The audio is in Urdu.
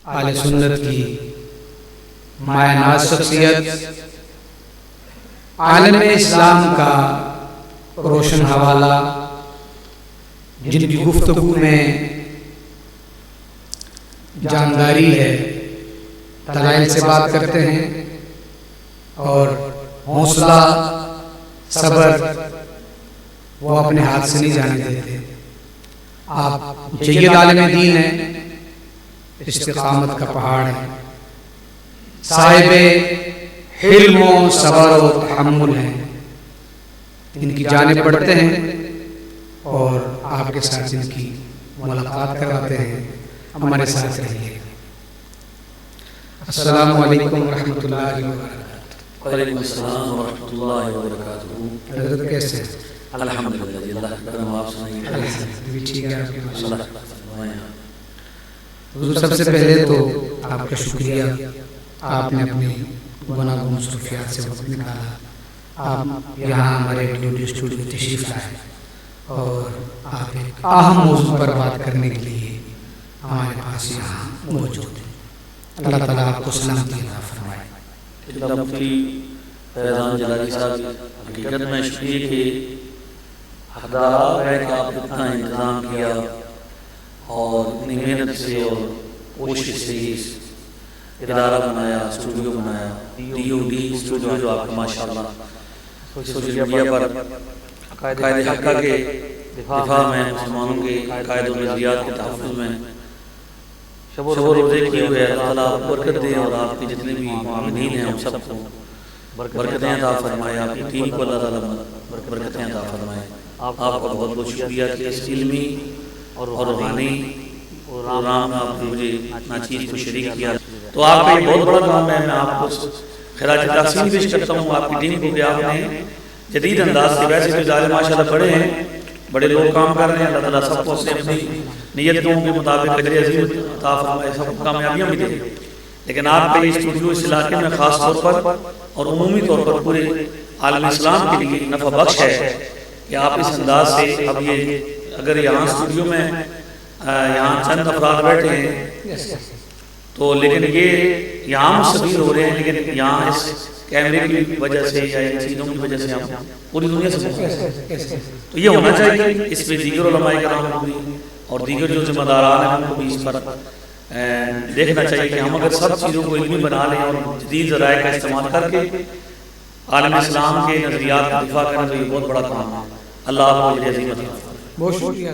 اہل سنت کی مایہ ناز شخصیت، عالم اسلام کا روشن حوالہ، جن کی گفتگو میں جانداری ہے، دلائل سے بات کرتے ہیں اور حوصلہ صبر وہ اپنے ہاتھ سے نہیں جانے دیتے۔ آپ جید عالم دین ہیں، استقامت کا پہاڑ ہے، صاحب حلم و صبر و تحمل ہیں، ان کی جانب بڑھتے ہیں اور آپ کے ساتھ ان کی ملاقات کراتے ہیں۔ ہمارے ساتھ رہیے۔ السلام علیکم ورحمۃ اللہ وبرکاتہ۔ وعلیکم السلام ورحمۃ اللہ وبرکاتہ۔ حضرت کیسے ہیں؟ الحمدللہ، اللہ کا کرم، آپ سنائیے۔ بھی ٹھیک ہے، آپ کی ماشاءاللہ۔ اللہ۔ حضور سب سے پہلے تو آپ کا شکریہ، آپ نے اپنی گناہ مصروفیات سے وقت نکالا، آپ یہاں ہمارے ریڈیو اسٹوڈیو میں تشریف لائے اور آپ ایک اہم موضوع پر بات کرنے کے لیے ہمارے پاس یہاں موجود ہیں۔ اللہ تعالیٰ آپ کو سلامتی عطا فرمائے۔ جناب مفتی فیضان جلالی صاحب، حقیقت میں شکریہ کہ حقدار ہے کہ آپ اتنا انتظام کیا اور اتنی محنت سے اور کوشش سے اس ادارہ بنایا، اسٹوڈیو بنایا، ڈی او ڈی اسٹوڈیو جو آپ کا ماشاءاللہ سوشل میڈیا پر عقائد حقہ کے دفاع میں، مسلمانوں کے عقائد و نظریات کے تحفظ میں شب و روزے کیے ہوئے، اللہ تعالیٰ آپ کو برکت دے اور آپ کے جتنے بھی معاونین ہیں ہم سب کو برکتیں عطا فرمائے، آپ کی ٹیم کو اللہ تعالیٰ برکتیں عطا فرمائے۔ آپ کا بہت بہت شکریہ کہ اس علمی اور روحانی پروگرام آپ نے مجھے ناچیز کو شریک کیا۔ تو آپ کا یہ بہت بڑا کام ہے، میں آپ کو خراج تحسین پیش کرتا ہوں آپ کی ٹیم کو کہ آپ نے جدید انداز سے، ویسے تو ظاہر ماشاءاللہ بڑے ہیں، بڑے لوگ کام کر رہے ہیں، اللہ تعالیٰ سب کو اپنی نیتوں کے مطابق اجر عظیم عطا فرمائے، سب کو کامیابیاں بھی دے۔ لیکن آپ کا یہ اسٹوڈیو اس علاقے میں خاص طور پر اور عمومی طور پر پورے عالم اسلام کے لیے نفع بخش ہے کہ آپ اس انداز سے، اب یہ اگر یہاں اسٹوڈیو میں یہاں چند افراد بیٹھے ہیں تو لیکن یہ یہاں مستفید ہو رہے ہیں، لیکن یہاں اس کیمرے کی وجہ سے یا ان چیزوں کی وجہ سے ہم پوری دنیا سے تو یہ ہونا چاہیے، اس پہ دیگر علماء کرام کو بھی اور دیگر جو ذمہ داران ہیں ان کو بھی اس پر دیکھنا چاہیے کہ ہم اگر سب چیزوں کو علمی بنا لیں اور جدید ذرائع کا استعمال کر کے عالم اسلام کے نظریات کا دفاع کریں تو یہ بہت بڑا کام ہے۔ اللہ آپ کو اجر عظیم عطا فرمائے۔ بہت شکریہ۔